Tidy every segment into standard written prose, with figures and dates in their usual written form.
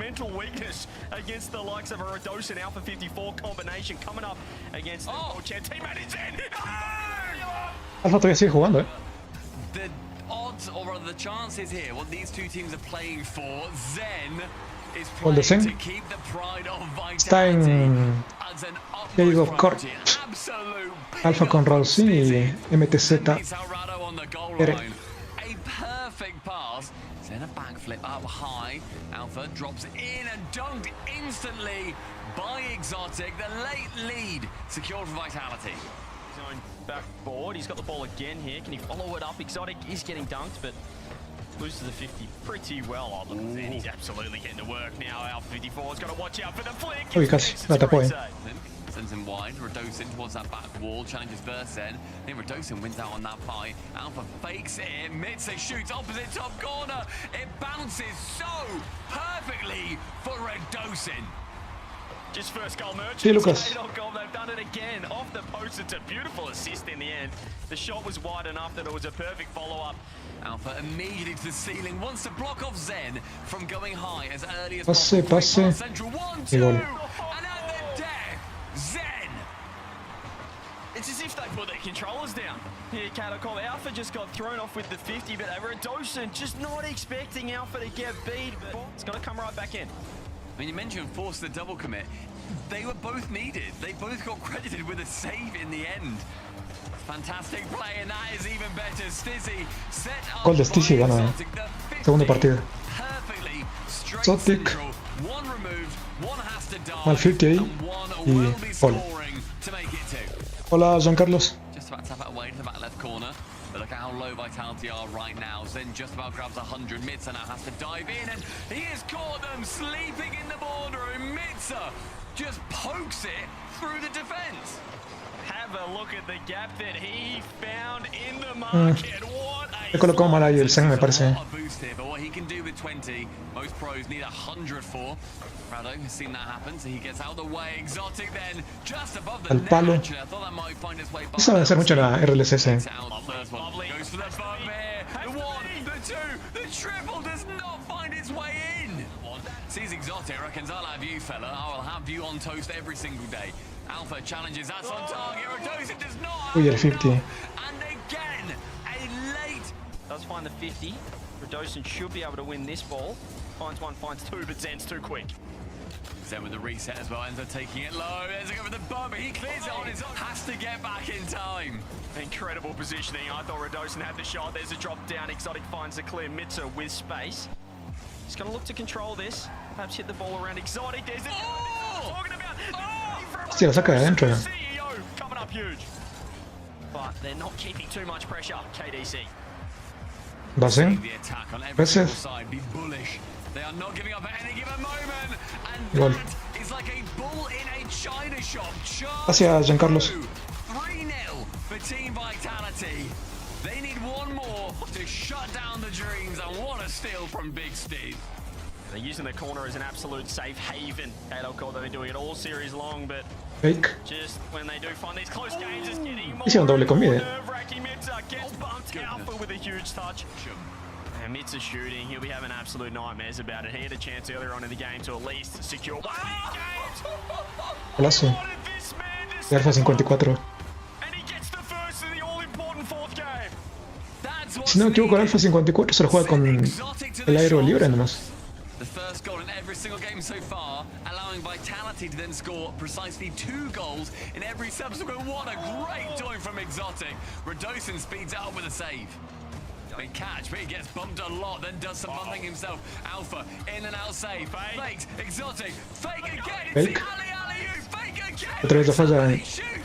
mental weakness against the likes of a Redosin Alpha 54 combination coming up against the world champ teammate in Zen. Alpha todavía sigue jugando, The odds, or rather the chances here, what these two teams are playing for, Zen is Gol de playing Zen. to keep the pride of Está vitality en as an Cage utmost of Court. priority. Absolute Alpha con Rossi y MTZ. Meets Alrado on the goal Ere. line. A perfect pass. Then a backflip up high. Alpha drops in and dunked instantly by Exotic. The late lead secured for Vitality. His own backboard. He's got the ball again here. Can he follow it up? Exotic is getting dunked, but loses the 50 pretty well. Oh, look at Zen. He's absolutely getting to work now. Alpha 54's got to watch out for the flick. Uy, casi la tapó, Sends him wide. Redosin towards that back wall. Challenges Versen. I think Redosin wins out on that fight. Alpha fakes it. Mitsa shoots opposite top corner. It bounces so perfectly for Redosin. Just first goal, Merchant. Sí, Lucas. Goal. They've done it again. Off the post, it's a beautiful assist in the end. The shot was wide enough that it was a perfect follow-up. Alpha immediately to the ceiling, wants to block off Zen from going high as early as Pase, possible. pase. Central 1, Y 2, gol. and at the death, Zen. It's as if they put their controllers down. Here, Catacomb. Alpha just got thrown off with the 50, but Redosin just not expecting Alpha to get beat, but it's going to come right back in. I mean, you mentioned force the double commit. They were both needed. They both got credited with a save in the end. Fantastic play, and that is even better. Stizzy set up. Gol de Stizzy, gana, segundo partido. Perfectly straight Exotic. central. One removed, one has to die, Mal 50 ahí, and one y will be gol. scoring to make it two. Hola, Jean Carlos. Just about to tap it away to the back left corner. But look at how low Vitality are right now. Zen just about grabs 100. Mitsa now has to dive in, and he has caught them sleeping in the boardroom. Mitsa just pokes it through the defense. Have a look at the gap that he found in the market. What a He colocado mal ahí el Zen, me parece. A boost here, but what he can do with 20, most pros need 100 for. Prado has seen that happen, so he gets out of the way. Exotic then, just above the Al palo. net. I thought that might find its way back. No sabe hacer mucho la RLCS. Out the first one. Goes for the bump here. The one, the two, the triple does not find its way in. One sees Exotic, reckons I'll have you, fella. I will have you on toast every single day. Alpha challenges, that's on target. Redosin does not. Uy, el 50. And again, a late. Does find the 50. Redosin should be able to win this ball. Finds one, finds two, but Zen's too quick. Zen with the reset as well, ends up taking it low. There's a go for the bump, he clears it on his own. Has to get back in time. Incredible positioning. I thought Redosin had the shot. There's a drop down. Exotic finds a clear. Mitsa with space. He's going to look to control this. Perhaps hit the ball around Exotic. There's the talking about. Hostia, la saca de adentro. CEO coming up huge. But they're not keeping too much pressure. KDC. Basen. The attack on every Veces. single side, be bullish. They are not giving up at any given moment. And Gol. that is like a bull in a china shop. Gracias, Jean Carlos. 3-0 for Team Vitality. They need one more to shut down the dreams, and what a steal from Big Steve. They're using the corner as an absolute safe haven. KDC, they've been doing it all series long, but Fake. just when they do find these close games, it's getting more Hicieron doble con Mide. nerve-wracking. Mitsa gets bumped Alpha with a huge touch. And Mitsa shooting, he'll be having absolute nightmares about it. He had a chance earlier on in the game to at least secure one of these games. Golazo. What did this man De Alpha 54. And he gets the first of the all-important fourth game. That's Si no me equivoco, el Alpha 54 se lo juega con el aero libre nomás. The first goal in every single game so far, allowing Vitality to then score precisely 2 goals in every subsequent. What a great doing from Exotic. Redosin speeds out with a save. Big catch, but he gets bumped a lot, then does some bumping himself. Alpha, in and out save. Fakes, Exotic, fake again. It's Fake. the alley-alley, fake again. Otra vez la falla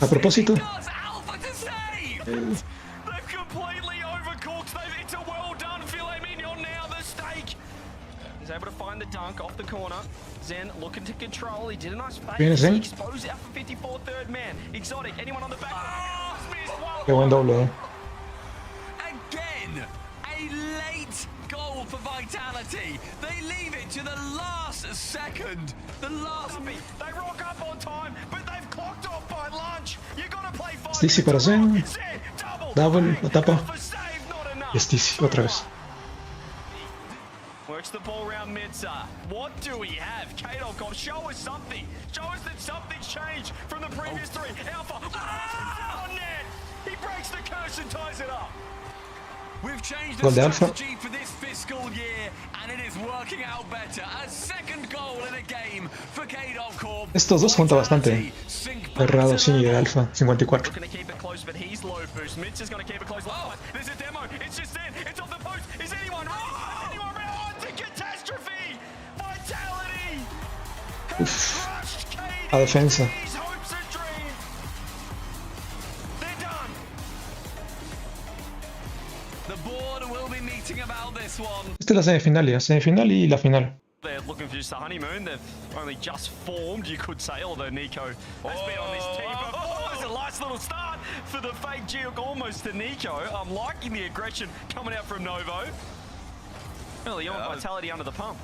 a propósito. Does Alpha to save. They've completely overcooked. It's a well-done filet mignon now, the steak. He's able to find the dunk off the corner. Zen looking to control. He did a nice fake. Viene Zen. He exposed Alpha 54 third man. Exotic, anyone on the back? Oh, missed one. Qué buen doble, Again, a late goal for Vitality. They leave it to the last second. The last. They rock up on time, but they've clocked off by lunch. You gotta play 5 Stizzy para Zen. Double, la tapa. For save, not enough. Y Stizzy otra vez. Works the ball around Midza. What do we have? Kadolkov, show us something. Show us that something's changed from the previous three. Alpha. Oh, net! He breaks the curse and ties it up. We've changed Gol the de Alpha. strategy for this fiscal year, and it is working out better. A second goal in a game for Kadolkov. Estos dos juntan bastante. Errado, sí, de Alpha, 54. Looking to keep it close, but he's low boost. Midza's going to keep it close. Oh, there's a demo. It's just in. It's off the post. Is anyone around? Is anyone around? Oh, it's a catastrophe. Vitality. Uf, Crushed KD. la defensa. These hopes and dreams. They're done. The board will be meeting about this one. Esta es la semifinal y la final. They're looking for just a honeymoon. They've only just formed, you could say, although Nico has been on this team. Oh, there's a nice little start for the fake Geok almost to Nico. I'm liking the aggression coming out from Novo. Well, the Vitality under the pump.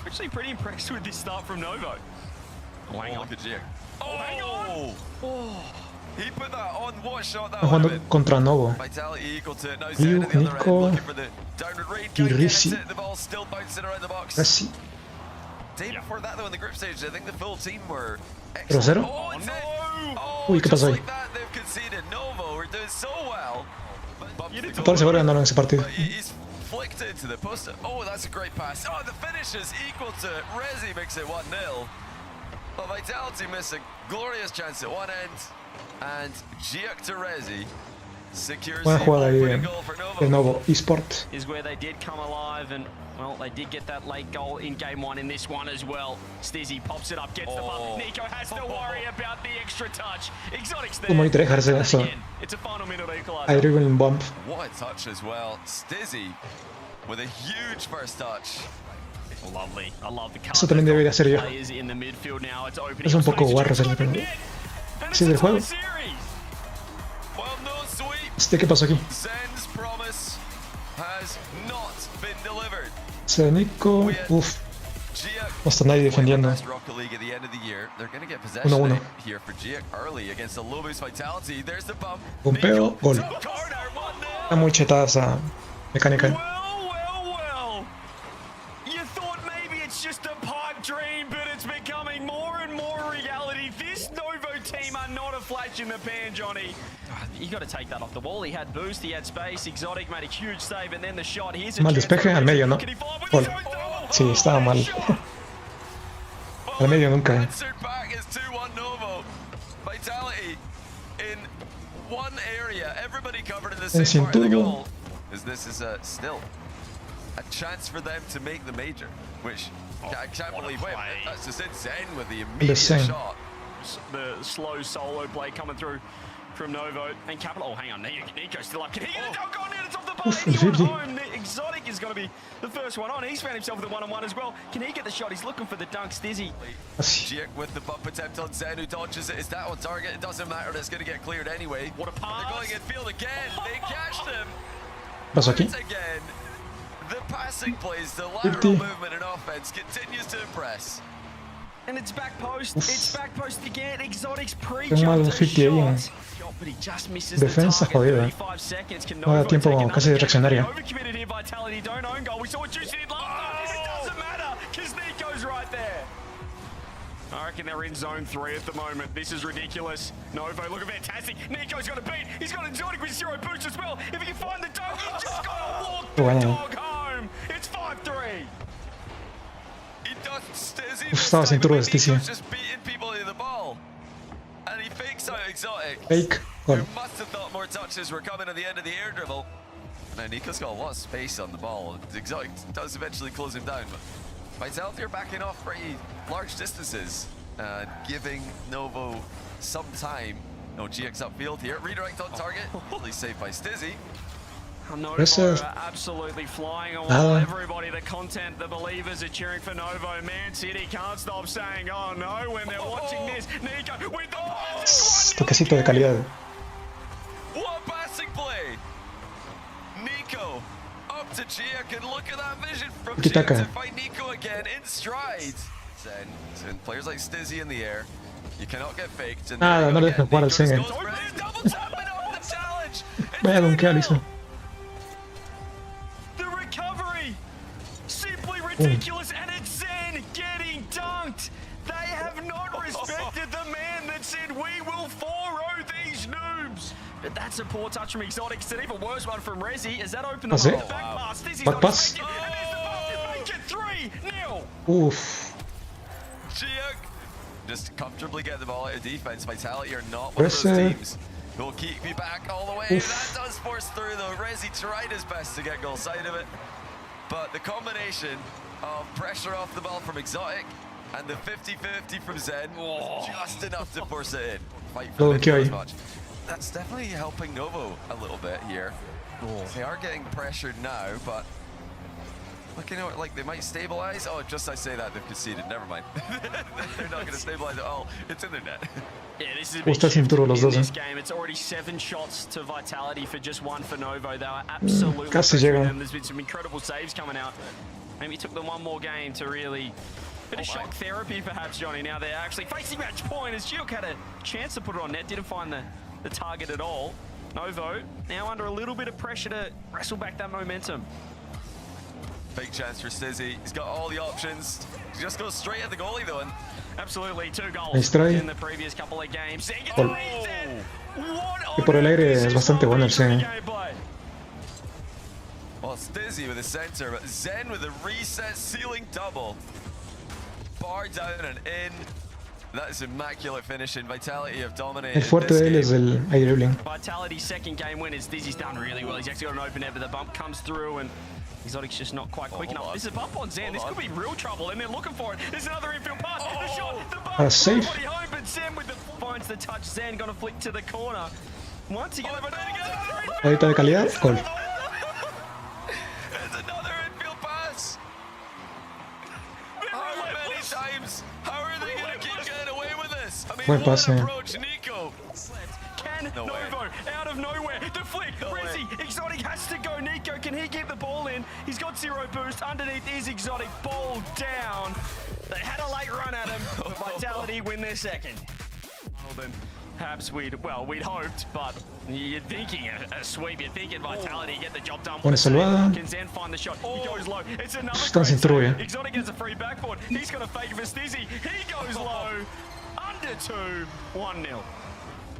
Actually pretty impressed with this start from Novo. Oh, hang on. Look at Geok. Oh, hang on. Oh. He put that on. What shot that Están would jugando have been? contra Novo. Vitality equal to it. Now Liu, Zen at the other end, Nico, looking for the downward raid. y Can't get Rizzi. it. The ball's still bouncing around the box. Casi. Day before that, though, in the group stage, I think the full team were ¿Pero cero? Oh, it's no. it. Oh, Uy, ¿qué just pasó ahí? like that, they've conceded. Novo, we're doing so well. Bumps the Total seguro ganaron ese partido. But he's flicked into the post. Oh, that's a great pass. Oh, the finish is equal to it. Rezi makes it 1-0. But Vitality miss a glorious chance at one end. And Geok to Rezi secures Buena the jugada ahí opening goal for Novo. de Novo eSport. Is where they did come alive and, well, they did get that late goal in game one in this one as well. Stizzy pops it up, gets the bump. Nico has to worry about the extra touch. Exotic's there. Como ni te dejas hacer eso. Again, it's a final minute I equalizer. driven bump. What a touch as well. Stizzy with a huge first touch. Lovely. I love the Eso también debería ser yo. players in the midfield now. It's opening Es un up poco space. guarro It's hacerlo, open pero- net. And Sí, it's del a juego. tie series. Well, no sweep. ¿Qué pasó aquí? Zen's promise has not been delivered. Se Nico. Uf, Geok no está nadie defendiendo. best Rocket League at the end of the year. They're going to get possession 1-1. here for Geok early against the low boost Vitality. There's the bump. Pompeo, Nico, gol. top corner, 1-0. Está muy chetada esa mecánica. Well. You thought maybe it's just a pipe dream, but it's becoming more and more reality. This Novo team are not a flash in the pan, Johnny. You got to take that off the wall. He had boost, he had space. Exotic made a huge save, and then the shot. Here's a Mal chance despeje for al medio, ¿no? Can he follow with Gol. his own double? Sí, estaba mal. Oh, Al medio nunca. answered back is 2-1 Novo. Vitality in one area. Everybody covered in the En same part of the cinturón. goal. As this is still a chance for them to make the major, which I can't what a believe. Wait, play. that's just it. Zen with the immediate Zen. shot. The slow solo play coming through from Novo and Capital. Oh, hang on, Nico's still up. Can he get a dunk on it? It's off the bar. Oof, Anyone 50. home? The Exotic is going to be the first one on. He's found himself with a one-on-one as well. Can he get the shot? He's looking for the dunk. Stizzy. Así. Geok with the bump attempt on Zen, who dodges it. Is that on target? It doesn't matter. It's going to get cleared anyway. What a pass. They're going infield again. They catched him. ¿Qué pasó aquí? Once again, the passing plays, the 50. lateral movement and offense continues to impress. And it's back post. Uf. It's back post again. Exotic's Qué mal pre-jumped a 50 ahí en shot. But he just misses defensa the target. jodida. 35 seconds. Can No da Novo tiempo take another casi de game? reaccionar ya. Overcommitted here, Vitality. Don't own goal. We saw what Juicy did last time. It doesn't matter because Nico's right there. I reckon they're in zone 3 at the moment. This is ridiculous. Novo looking fantastic. Nico's got a beat. He's got Exotic with 0 boost as well. If he can find the dog, he's just got to walk the Bueno. dog home. It's 5-3. He does Stizzy Uf, this estaba time, sin turbo but de Stizzy. Nico's just beating people to the ball. And he fakes out Exotic. Fake. Gol. Who must have thought more touches were coming at the end of the air dribble. Now Nico's got a lot of space on the ball. Exotic does eventually close him down, but Vitality are backing off pretty large distances and giving Novo some time. No GX upfield here. Redirect on target. Fully saved by Stizzy. Novo Gracias. are absolutely flying on Nada. while everybody, the content, the believers are cheering for Novo. Man City can't stop saying, oh no, when they're watching this. Nico with the pass. Toquecito de calidad. What a passing play! Nico up to Geok, and look at that vision from Geok Tiki-taka. to find Nico again in stride. Then players like Stizzy in the air, you cannot get faked. And Nada, there no you le go dejan jugar al again. Zen. Nico just goes for it. Double tapping on the challenge. Vaya a donkear, hizo. The recovery. Simply ridiculous. ridiculous, and it's Zen getting dunked. They have not respected the man that said we will 4-0 these noobs. But that's a poor touch from Exotic. It's an even worse one from Rezi. As that opened the back pass. This is Back pass. and there's the bucket. Make it 3-0. Oof. Giak just comfortably get the ball out of defense. Vitality are not one of those teams who will keep me back all the way. That does force through though. Rezi tried his best to get goal side of it. But the combination of pressure off the ball from Exotic and the 50-50 from Zen was just enough to force it in. Fight for the as much. That's definitely helping Novo a little bit here. They are getting pressured now, but looking at it like they might stabilize. Oh, just I say that, they've conceded. Never mind. They're not going to stabilize at all. It's in their net. Yeah, this is a big shift in this game. It's already 7 shots to Vitality for just 1 for Novo. They were absolutely pressuring them. There's been some incredible saves coming out. Maybe it took them one more game to really... Bit of shock therapy perhaps, Johnny. Now they're actually facing match point as Giuk had a chance to put it on net. Didn't find the target at all. Novo now under a little bit of pressure to wrestle back that momentum. Big chance for Stizzy. He's got all the options. He just goes straight at the goalie though. And absolutely 2 goals in the previous couple of games. Y por el aire es bastante bueno el C. Well, Stizzy with the center, but Zen with a reset ceiling double. Bar down and in. That is immaculate finishing. Vitality have dominated. El fuerte de él es el air dribbling. Vitality's second game win is Dizzy's done really well. He's actually got an open net, but the bump comes through and Exotic's just not quite quick enough. This is a bump on Zen. This could be real trouble, and they're looking for it. There's another infield pass. The shot, the bump. Safe. Home, but Zen with the finds the touch. Zen gonna flick to the corner. Once again, Ahorita de calidad, gol. It's another infield pass. How many times? How are they gonna keep getting away with this? I mean, Buen pase. approach, Nico. Can Novo out of nowhere, the flick, Rezi, Exotic has to go, Nico, can he get the ball in? He's got 0 boost, underneath is Exotic, ball down. They had a late run at him, but Vitality win their second. Well then, perhaps we'd hoped, but you're thinking a sweep, you're thinking Vitality get the job done. Buena salvada. Can Zen find the shot, he goes low, it's another Están sin trulla. Exotic gets a free backboard, he's got a fake for Stizzy, he goes low, under 2, 1-0.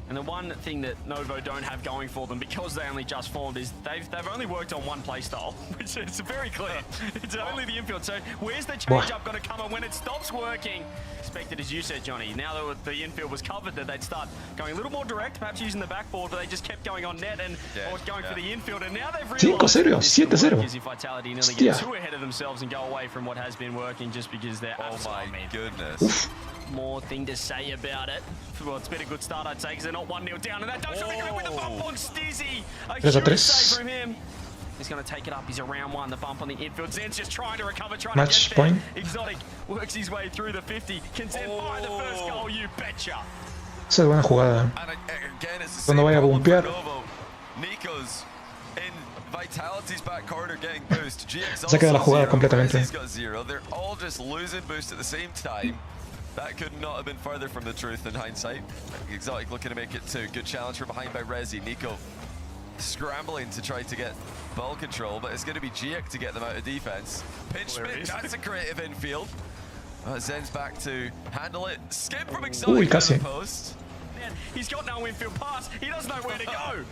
And the one thing that Novo don't have going for them, because they only just formed, is they've only worked on one play style, which is very clear. It's only the infield. So where's the change up going to come? And when it stops working, expected, as you said, Johnny, now that the infield was covered, that they'd start going a little more direct, perhaps using the backboard, but they just kept going on net and going for the infield. And now they've realized 5-0, 7-0. Vitality nearly get too ahead of themselves and go away from what has been working just because they're goodness. More thing to say about it. Well, it's been a good start, I'd say, because they're not 1-0 down, and that does something good with the bump on Stizzy. A huge save from him. He's going to take it up. He's around 1. The bump on the infield. Zen's just trying to recover, trying to get there. Exotic works his way through the 50. Can Zen find the first goal? You betcha. Esa es buena jugada. Cuando vaya a bumpear. Nico's in Vitality's back corner getting boost. Se queda la jugada completamente. He's got 0. They're all just losing boost at the same time. That could not have been further from the truth in hindsight. Exotic looking to make it 2. Good challenge from behind by Rezi. Nico scrambling to try to get ball control, but it's going to be Giak to get them out of defense. Pinch spin, that's a creative infield. Zen's back to handle it. Skip from Exotic to the post. Man, he's got no infield pass. He doesn't know where to go.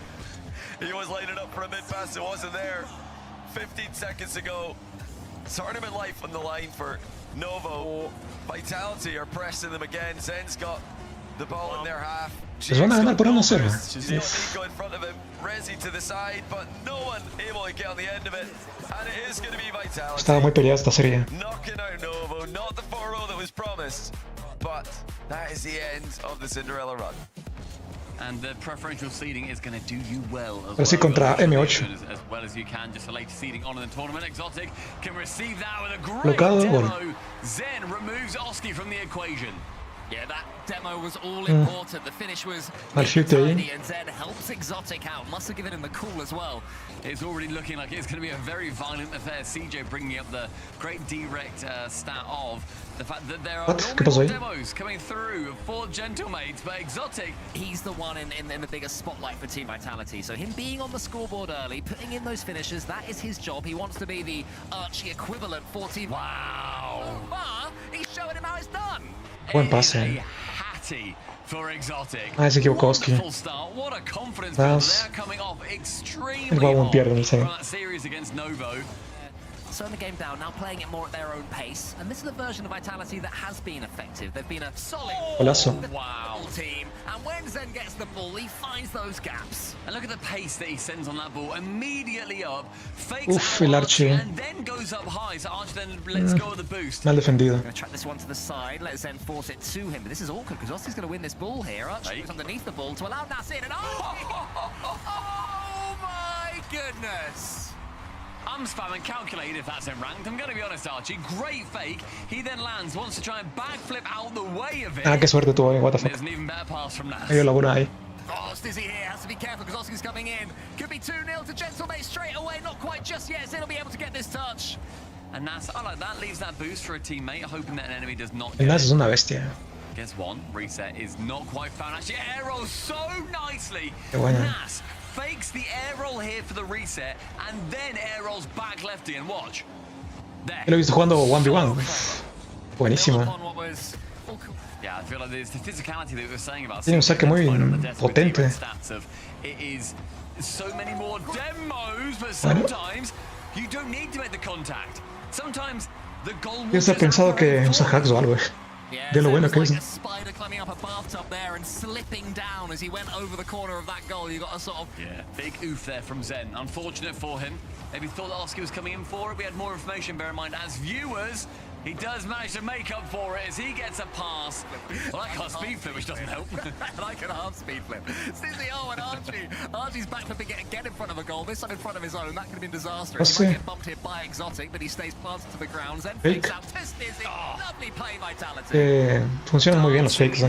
He was lining up for a mid pass. It wasn't there. 15 seconds ago. Tournament life on the line for Novo. Vitality are pressing them again. Zen's got the ball in their half. Les van a ganar por 1-0. Nico in front of him. Rezi to the side, but no one able to get on the end of it. And it is going to be Vitality. Estaba muy peleada esta serie. Knocking out Novo. Not the 4-0 that was promised, but that is the end of the Cinderella run. And the preferential seeding is going to do you well as Pero sí contra M8. As well as you can, just a late seeding on in the tournament. Exotic can receive that with a great Blocado, demo. gol. Zen removes Oski from the equation. Yeah, that demo was all important. The finish was Mal chute ahí. tiny, and Zen helps Exotic out. Must have given him the call as well. It's already looking like it's going to be a very violent affair. CJ bringing up the great direct stat of the fact that there are more demos coming through for Gentlemates, but Exotic, he's the one in the biggest spotlight for Team Vitality. So him being on the scoreboard early, putting in those finishes, that is his job. He wants to be the Archie equivalent for Team. Wow! But he's showing him how it's done. Buen pase. Ah, se equivocó Oski. El Babón pierde en el save. Slowing the game down, now playing it more at their own pace. And this is the version of Vitality that has been effective. They've been a solid team. And when Zen gets the ball, he finds those gaps. And look at the pace that he sends on that ball. Immediately up, fakes el Archie. and then goes up high. So Archie then lets go of the boost. Mal defendido. Going to track this one to the side, let Zen force it to him. But this is awkward because Oski's going to win this ball here. Archie goes underneath the ball to allow Nas in. And oh my goodness! I'm spamming calculate if that's in ranked. I'm going to be honest, Archie. Great fake. He then lands, wants to try and backflip out the way of it. Ah, qué suerte tuvo, what the fuck. There's an even better pass from Nas. Hay laguna ahí. Oh, Stizzy here has to be careful because Oski's coming in. Could be 2-0 to Gentlemate straight away. Not quite just yet. Zen will be able to get this touch. And Nas, I like that. Leaves that boost for a teammate, hoping that an enemy does not get El Nas it. es una bestia. Guess one. Reset is not quite found. Actually, air rolls so nicely. Qué buena. Nas fakes the air roll here for the reset, and then air rolls back lefty, and watch. There. Yo lo he visto jugando 1v1. Buenísimo. Yeah, I feel like there's the physicality that we were saying about. Tiene un saque muy potente. It is so many more demos, but sometimes you don't need to make the contact. Sometimes the goal. Yo estaba pensado que usa hacks o algo. De lo bueno que es. Spider climbing up a bathtub there and slipping down as he went over the corner of that goal. You got a sort of big oof there from Zen. Unfortunate for him. Maybe thought that Oski was coming in for it. We had more information. Bear in mind, as viewers, he does manage to make up for it as he gets a pass. Well, I can't speed flip, which doesn't help. And I can half speed flip. Stizzy, oh, and Archie. Archie's back flipping it again in front of a goal. This time in front of his own. That could have been disastrous. He might get bumped here by Exotic, but he stays planted to the ground. Zen fakes out to Stizzy. Lovely play, Vitality. Funcionan muy bien los fakes,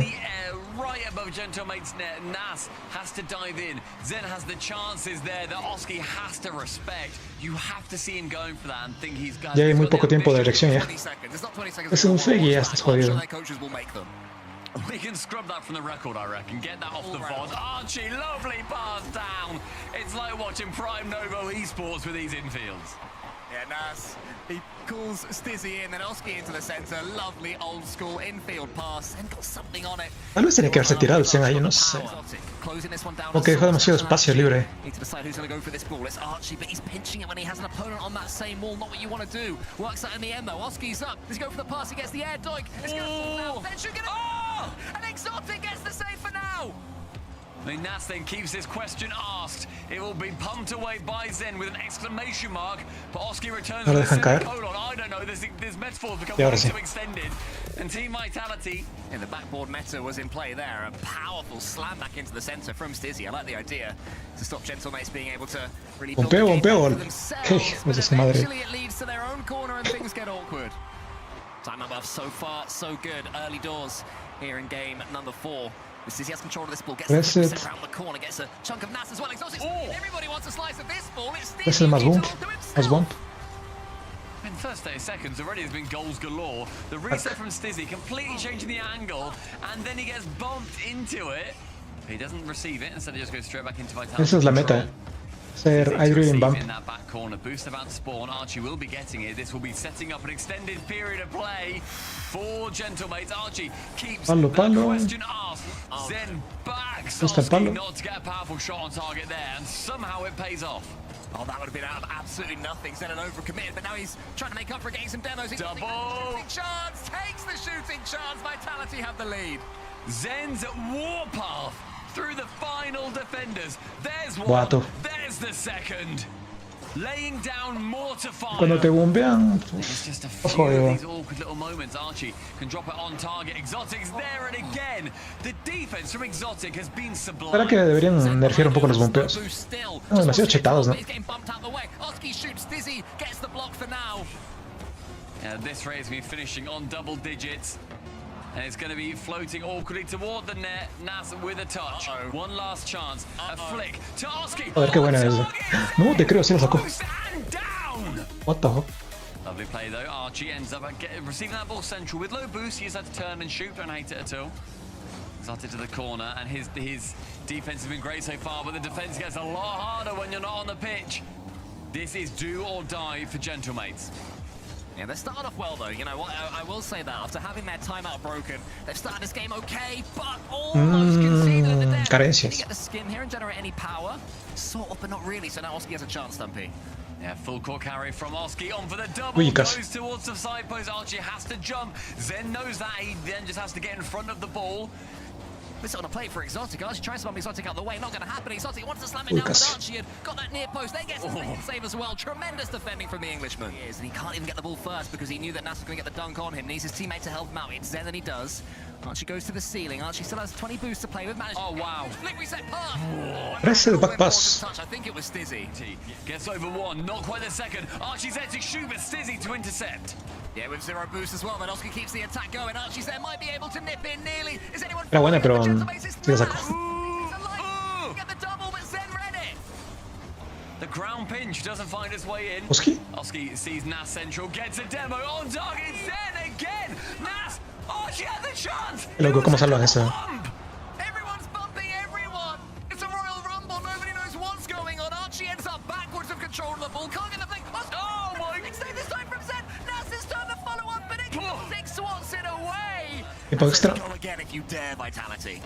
Right above Gentlemate's net, Nas has to dive in. Zen has the chances there that Oski has to respect. You have to see him going for that and think he's got. Ya hay muy poco tiempo de elección ya. Es un fake y ya estás jodido. We can scrub that from the record, I reckon. Get that off the VOD. Archie, lovely pass down. It's like watching Prime Novo esports with these infields. Yeah, Nas, he calls Stizzy in, then Oski into the center. Lovely old school infield pass and got something on it. Tal vez tenía que haberse tirado el Zen ahí, no sé. Como que dejó demasiado espacio libre. Need to decide who's going to go for this ball. It's Archie, but he's pinching it when he has an opponent on that same wall. Not what you want to do. Works out in the end though. Oski's up. Does he go for the pass? He gets the air doink. It's going to fall out. Then should get it. Oh! And Exotic gets the save for now. I mean, Nas then keeps this question asked. It will be pumped away by Zen with an exclamation mark. But Oski returns with a semicolon. I don't know, this metaphor's become way too extended. And Team Vitality in the backboard meta was in play there. A powerful slam back into the center from Stizzy. I like the idea to stop Gentlemates being able to really build the game for themselves. But eventually it leads to their own corner and things get awkward. Time above so far, so good. Early doors here in game number 4. Stizzy has control of this ball, gets the around the corner, gets a chunk of Nas as well. Everybody wants a slice of this ball. It's Stizzy bump. In the first 30 seconds, already there's been goals galore. The reset from Stizzy, completely changing the angle, and then he gets bumped into it. He doesn't receive it, instead he just goes straight back into Vitality. Esa es la meta. Ser Adrian Bump. In that back corner, boost about to spawn. Archie will be getting it. This will be setting up an extended period of play for Gentlemates. Archie keeps the question asked. Zen backs Oski not to get a powerful shot on target there, and somehow it pays off. Oh, that would have been out of absolutely nothing. Zen had overcommitted, but now he's trying to make up for getting some demos. Double! Shooting chance, takes the shooting chance. Vitality have the lead. Zen's warpath through the final defenders. There's one. There's the second. Laying down more to find. Cuando te bombean, it's just a few of these awkward little moments. Archie can drop it on target. Exotic's there and again. The defense from Exotic has been sublime. ¿Será que deberían nerfear un poco los bombeos? No, demasiado chetados, ¿no? Oski shoots. Stizzy gets the block for now. This race will be finishing on double digits. And it's going to be floating awkwardly toward the net. Nas with a touch. One last chance. A flick to Oski. A ver qué buena es esa. No, te creo, sí lo sacó. What the fuck? Lovely play though. Archie ends up receiving that ball central with low boost. He just had to turn and shoot. Don't hate it at all. Exotic to the corner, and his defense has been great so far, but the defense gets a lot harder when you're not on the pitch. This is do or die for Gentlemates. Yeah, they started off well though, you know what, I will say that, after having their timeout broken, they've started this game okay, but almost conceded at the death. Carencias. Did he get the skim here and generate any power? Sort of, but not really, so now Oski has a chance, Stumpy. Yeah, full court carry from Oski on for the double, Uy, goes towards the side post, Archie has to jump, Zen knows that, he then just has to get in front of the ball. This is on a play for Exotic. Archie tries to bump Exotic out the way. Not going to happen. Exotic wants to slam it down, but Archie had got that near post. They get some save as well. Tremendous defending from the Englishman. He is, and he can't even get the ball first because he knew that Nas was going to get the dunk on him. Needs his teammate to help him out. It's Zen that he does. Archie goes to the ceiling. Archie still has 20 boosts to play with. Oh, wow. Flick reset pass. Press the back pass. I think it was Stizzy. Gets over one, not quite the second. Archie's there to shoot, but Stizzy to intercept. Yeah, with zero boost as well, but Oski keeps the attack going. Archie's there, might be able to nip in nearly. Is anyone... Era buena, pero sí la sacó. Get the double, but Zen read it. The ground pinch doesn't find its way in. Oski? Oski sees Nas central, gets a demo on target. Zen again. Nas. Archie had the chance. Loco, ¿cómo salvan esa? Everyone's bumping everyone. It's a Royal Rumble. Nobody knows what's going on. Archie ends up backwards of control of the ball. Can't get the thing. Oh my! Extend this time from Zen. Nas is trying to follow up, but it swats it away. Tiempo extra. Go again if you dare, Vitality.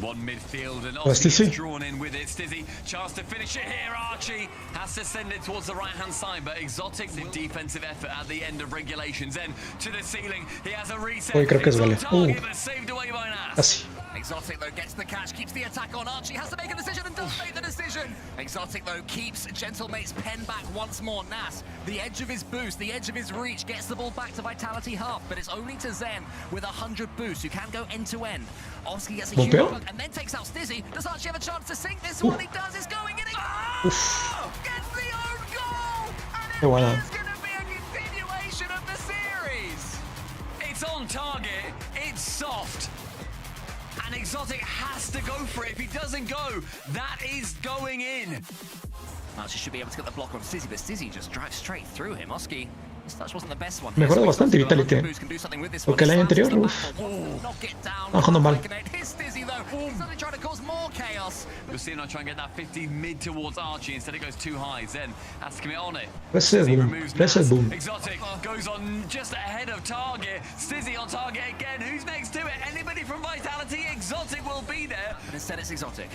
One midfield and Stizzy. Oski gets drawn in with it. Stizzy, chance to finish it here. Archie has to send it towards the right-hand side, but Exotic defensive effort at the end of regulations. Then to the ceiling, he has a reset. Uy, creo que es vale. Target, but saved away by Nas. Así. Exotic though gets the catch, keeps the attack on. Archie has to make a decision and does make the decision. Exotic though keeps Gentlemate's pen back once more. Nas, the edge of his boost, the edge of his reach, gets the ball back to Vitality half, but it's only to Zen with 100 boosts, who can go end to end. Oski gets a huge hook and then takes out Stizzy. Does Archie have a chance to sink this one? He does, it's going in. Gets the own goal! And it's going to be a continuation of the series. It's on target, it's soft. And Exotic has to go for it. If he doesn't go, that is going in. Archie should be able to get the block on Stizzy, but Stizzy just drives straight through him. Oski, his touch wasn't the best one. Mejoró bastante Vitality. Porque el año anterior, bajando mal. You'll see him not try and get that 50 mid towards Archie. Instead it goes too high. Zen has to commit on it. Reset boom. Exotic goes on just ahead of target. Stizzy on target again. Who's next to it? Anybody from Vitality? Exotic will be there. But instead it's Exotic.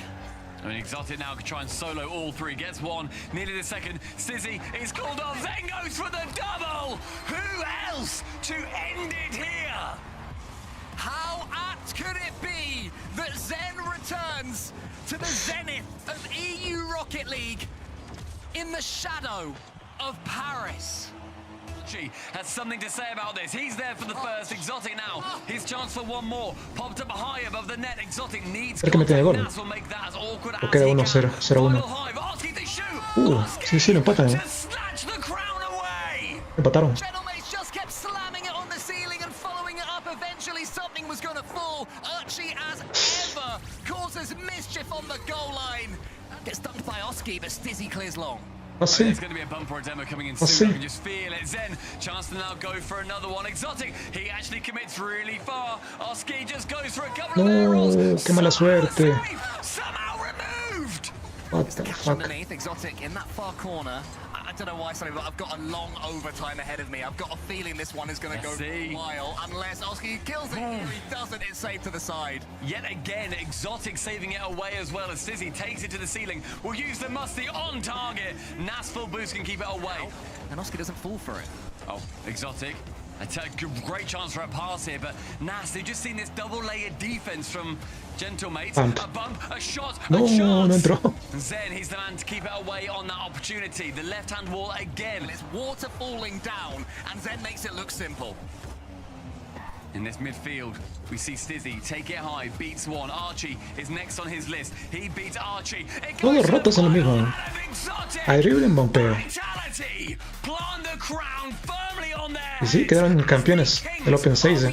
I mean, Exotic now can try and solo all three. Gets one, nearly the second. Stizzy is called off. Zen goes for the double. Who else to end it here? How apt could it be that Zen returns to the zenith of EU Rocket League in the shadow of Paris? She has something to say about this. He's there for the first. Exotic now. His chance for one more. Popped up high above the net. Exotic needs contact. Nas will make that as awkward as he can. 1-0. Oski to shoot. Sí, lo empatan. Just snatch the crown away. Empataron. Gentlemates just kept slamming it on the ceiling and following it up. Eventually something was going to fall. Archie, as ever, causes mischief on the goal line. Gets dunked by Oski, but Stizzy clears long. Así. There's going to be a bumper or demo coming in soon. You can just feel it. Zen, chance to now go for another one. Exotic, he actually commits really far. Oski just goes for a couple of arrows. Qué mala suerte. Somehow removed. What the fuck? Underneath, Exotic in that far corner. I don't know why, Sonny, but I've got a long overtime ahead of me. I've got a feeling this one is going to go for a while. Unless Oski kills it. If he doesn't, it's saved to the side. Yet again, Exotic saving it away as well as Stizzy takes it to the ceiling. Will use the musty on target. Nas full boost can keep it away. And Oski doesn't fall for it. Oh, Exotic. A great chance for a pass here, but Nas, they've just seen this double-layered defense from Gentlemates. A bump, a shot, a chance. No entró. Zen, he's the man to keep it away on that opportunity. The left-hand wall again. It's water falling down, and Zen makes it look simple. In this midfield, we see Stizzy take it high, beats one. Archie is next on his list. He beats Archie. Todos rotos son lo mismo. Ahí dribbling, bombeo. Y sí, quedaron campeones del Open 6.